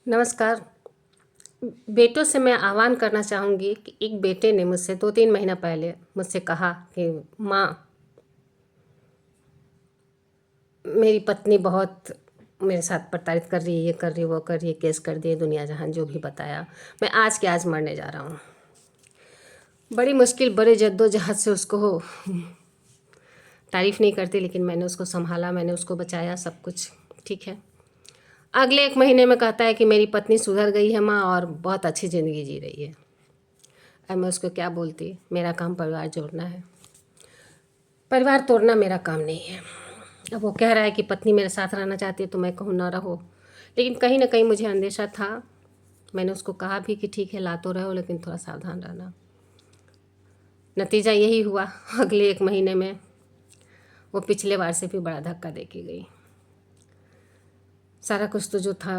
नमस्कार। बेटों से मैं आह्वान करना चाहूँगी कि एक बेटे ने मुझसे 2-3 महीना पहले मुझसे कहा कि माँ, मेरी पत्नी बहुत मेरे साथ प्रताड़ित कर रही है, ये कर रही है, वो कर रही है, केस कर दिए, दुनिया जहान जो भी बताया। मैं आज के आज मरने जा रहा हूँ। बड़ी मुश्किल, बड़े जद्दोजहद से उसको तारीफ़ नहीं करती, लेकिन मैंने उसको सँभाला, मैंने उसको बचाया, सब कुछ ठीक है। अगले 1 महीने में कहता है कि मेरी पत्नी सुधर गई है माँ और बहुत अच्छी ज़िंदगी जी रही है। अब मैं उसको क्या बोलती? मेरा काम परिवार जोड़ना है, परिवार तोड़ना मेरा काम नहीं है। अब वो कह रहा है कि पत्नी मेरे साथ रहना चाहती है, तो मैं कहूँ ना रहो, लेकिन कहीं ना कहीं मुझे अंदेशा था। मैंने उसको कहा भी कि ठीक है ला तो रहो, लेकिन थोड़ा सावधान रहना। नतीजा यही हुआ, अगले 1 महीने में वो पिछले बार से भी बड़ा धक्का दे के गई। सारा कुछ तो जो था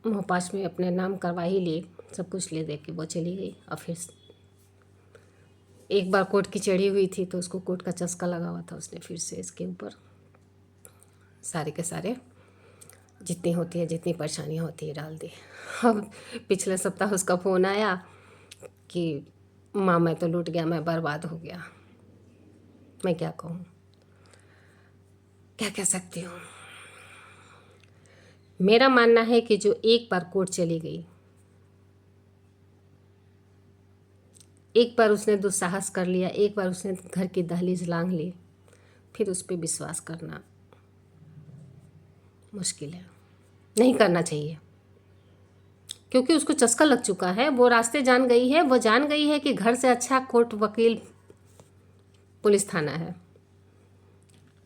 मोहपाश में अपने नाम करवा ही लिए, सब कुछ ले दे के वो चली गई। और फिर एक बार कोर्ट की चढ़ी हुई थी, तो उसको कोर्ट का चस्का लगा हुआ था, उसने फिर से इसके ऊपर सारे के सारे जितनी होती है, जितनी परेशानियाँ होती है, डाल दी। अब पिछले सप्ताह उसका फ़ोन आया कि माँ मैं तो लूट गया, मैं बर्बाद हो गया। मैं क्या कहूँ, क्या कह सकती हूँ। मेरा मानना है कि जो एक बार कोर्ट चली गई, एक बार उसने दुस्साहस कर लिया, एक बार उसने घर की दहलीज लांघ ली, फिर उस पर विश्वास करना मुश्किल है, नहीं करना चाहिए। क्योंकि उसको चस्का लग चुका है, वो रास्ते जान गई है, वो जान गई है कि घर से अच्छा कोर्ट, वकील, पुलिस थाना है।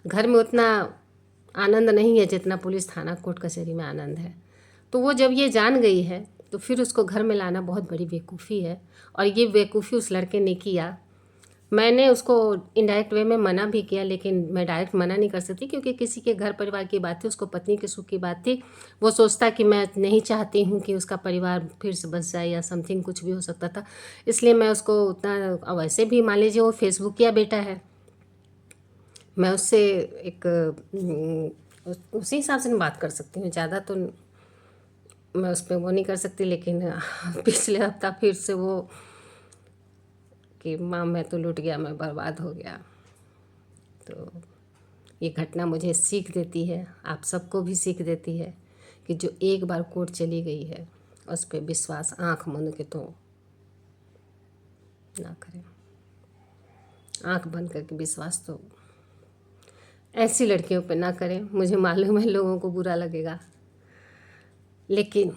घर में उतना आनंद नहीं है जितना पुलिस थाना कोर्ट कचहरी में आनंद है। तो वो जब ये जान गई है, तो फिर उसको घर में लाना बहुत बड़ी बेवकूफ़ी है। और ये बेवकूफ़ी उस लड़के ने किया। मैंने उसको इनडायरेक्ट वे में मना भी किया, लेकिन मैं डायरेक्ट मना नहीं कर सकती, क्योंकि किसी के घर परिवार की बात थी, उसको पत्नी के सुख की बात थी। वो सोचता कि मैं नहीं चाहती हूँ कि उसका परिवार फिर से बस जाए, या समथिंग कुछ भी हो सकता था। इसलिए मैं उसको उतना, वैसे भी मान लीजिए वो फेसबुक या बेटा है, मैं उससे एक उसी हिसाब से मैं बात कर सकती हूँ। ज़्यादा तो मैं उस पर वो नहीं कर सकती। लेकिन पिछले हफ्ता फिर से वो कि माँ मैं तो लूट गया, मैं बर्बाद हो गया। तो ये घटना मुझे सीख देती है, आप सबको भी सीख देती है कि जो एक बार कोर्ट चली गई है, उस पर विश्वास आँख मूंद के तो ना करें। आँख बंद करके विश्वास तो ऐसी लड़कियों पे ना करें। मुझे मालूम है लोगों को बुरा लगेगा, लेकिन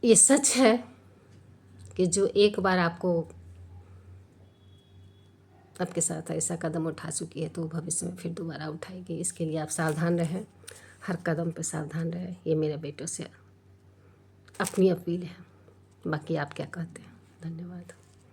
ये सच है कि जो एक बार आपके साथ ऐसा कदम उठा चुकी है, तो वो भविष्य में फिर दोबारा उठाएगी। इसके लिए आप सावधान रहें, हर कदम पे सावधान रहें। ये मेरे बेटों से अपनी अपील है। बाकी आप क्या कहते हैं? धन्यवाद।